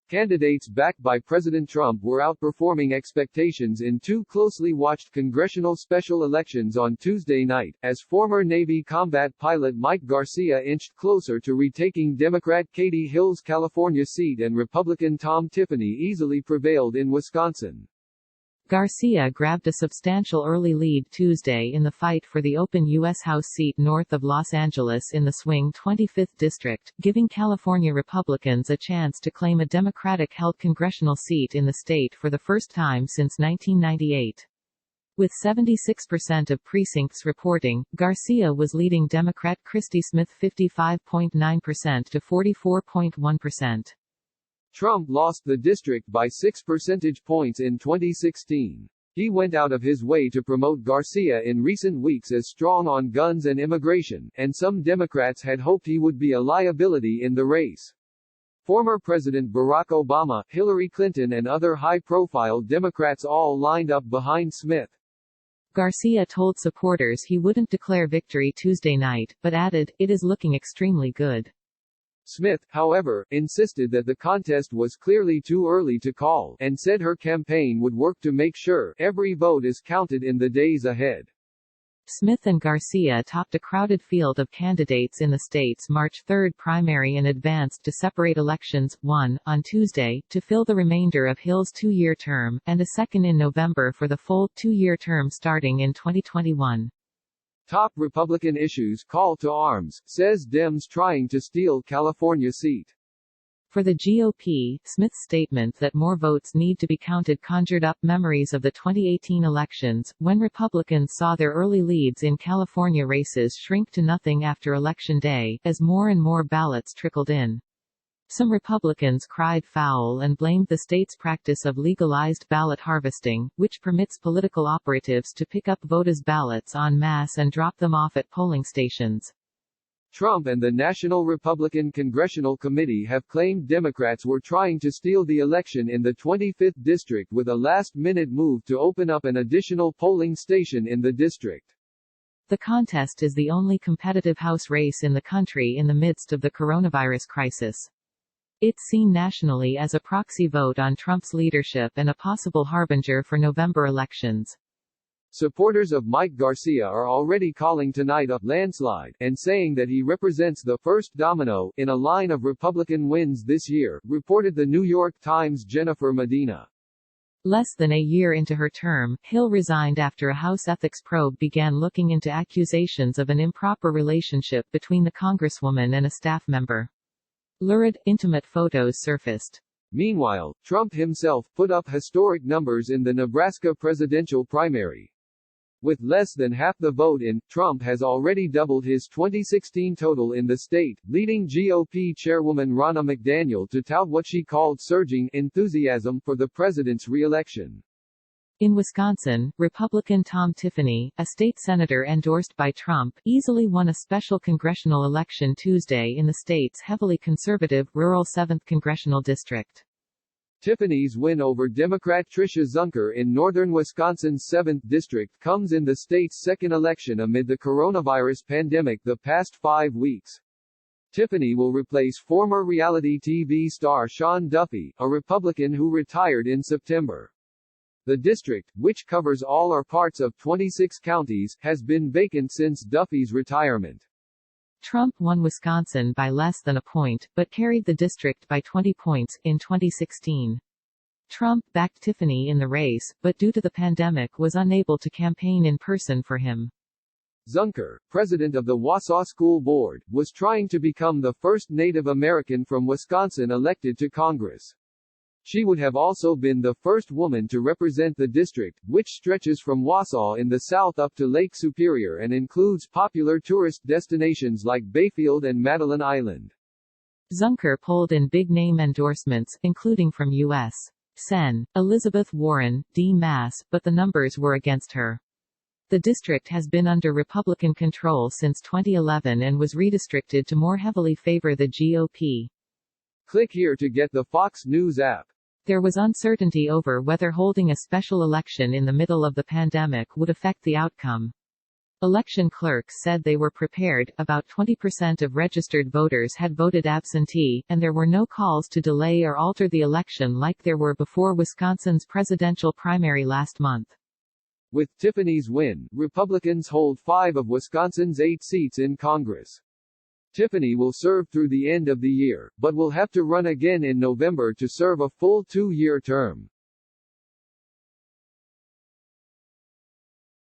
Candidates backed by President Trump were outperforming expectations in two closely watched congressional special elections on Tuesday night, as former Navy combat pilot Mike Garcia inched closer to retaking Democrat Katie Hill's California seat and Republican Tom Tiffany easily prevailed in Wisconsin. Garcia grabbed a substantial early lead Tuesday in the fight for the open U.S. House seat north of Los Angeles in the swing 25th District, giving California Republicans a chance to claim a Democratic-held congressional seat in the state for the first time since 1998. With 76% of precincts reporting, Garcia was leading Democrat Christy Smith 55.9% to 44.1%. Trump lost the district by 6 percentage points in 2016. He went out of his way to promote Garcia in recent weeks as strong on guns and immigration, and some Democrats had hoped he would be a liability in the race. Former President Barack Obama, Hillary Clinton and other high-profile Democrats all lined up behind Smith. Garcia told supporters he wouldn't declare victory Tuesday night, but added, "It is looking extremely good." Smith, however, insisted that the contest was clearly too early to call, and said her campaign would work to make sure every vote is counted in the days ahead. Smith and Garcia topped a crowded field of candidates in the state's March 3 primary and advanced to separate elections, one, on Tuesday, to fill the remainder of Hill's two-year term, and a second in November for the full two-year term starting in 2021. Top Republican issues: call to arms, says Dems trying to steal California seat. For the GOP, Smith's statement that more votes need to be counted conjured up memories of the 2018 elections, when Republicans saw their early leads in California races shrink to nothing after Election Day, as more and more ballots trickled in. Some Republicans cried foul and blamed the state's practice of legalized ballot harvesting, which permits political operatives to pick up voters' ballots en masse and drop them off at polling stations. Trump and the National Republican Congressional Committee have claimed Democrats were trying to steal the election in the 25th district with a last-minute move to open up an additional polling station in the district. The contest is the only competitive House race in the country in the midst of the coronavirus crisis. It's seen nationally as a proxy vote on Trump's leadership and a possible harbinger for November elections. Supporters of Mike Garcia are already calling tonight a landslide and saying that he represents the first domino in a line of Republican wins this year, reported the New York Times' Jennifer Medina. Less than a year into her term, Hill resigned after a House ethics probe began looking into accusations of an improper relationship between the congresswoman and a staff member. Lurid, intimate photos surfaced. Meanwhile, Trump himself put up historic numbers in the Nebraska presidential primary. With less than half the vote in, Trump has already doubled his 2016 total in the state, leading GOP chairwoman Ronna McDaniel to tout what she called surging enthusiasm for the president's re-election. In Wisconsin, Republican Tom Tiffany, a state senator endorsed by Trump, easily won a special congressional election Tuesday in the state's heavily conservative, rural 7th congressional district. Tiffany's win over Democrat Tricia Zunker in northern Wisconsin's 7th district comes in the state's second election amid the coronavirus pandemic the past 5 weeks. Tiffany will replace former reality TV star Sean Duffy, a Republican who retired in September. The district, which covers all or parts of 26 counties, has been vacant since Duffy's retirement. Trump won Wisconsin by less than a point, but carried the district by 20 points, in 2016. Trump backed Tiffany in the race, but due to the pandemic was unable to campaign in person for him. Zunker, president of the Wausau School Board, was trying to become the first Native American from Wisconsin elected to Congress. She would have also been the first woman to represent the district, which stretches from Wausau in the south up to Lake Superior and includes popular tourist destinations like Bayfield and Madeline Island. Zunker pulled in big-name endorsements, including from U.S. Sen. Elizabeth Warren, D. Mass., but the numbers were against her. The district has been under Republican control since 2011 and was redistricted to more heavily favor the GOP. Click here to get the Fox News app. There was uncertainty over whether holding a special election in the middle of the pandemic would affect the outcome. Election clerks said they were prepared. About 20% of registered voters had voted absentee, and there were no calls to delay or alter the election like there were before Wisconsin's presidential primary last month. With Tiffany's win, Republicans hold 5 of Wisconsin's 8 seats in Congress. Tiffany will serve through the end of the year, but will have to run again in November to serve a full 2-year term.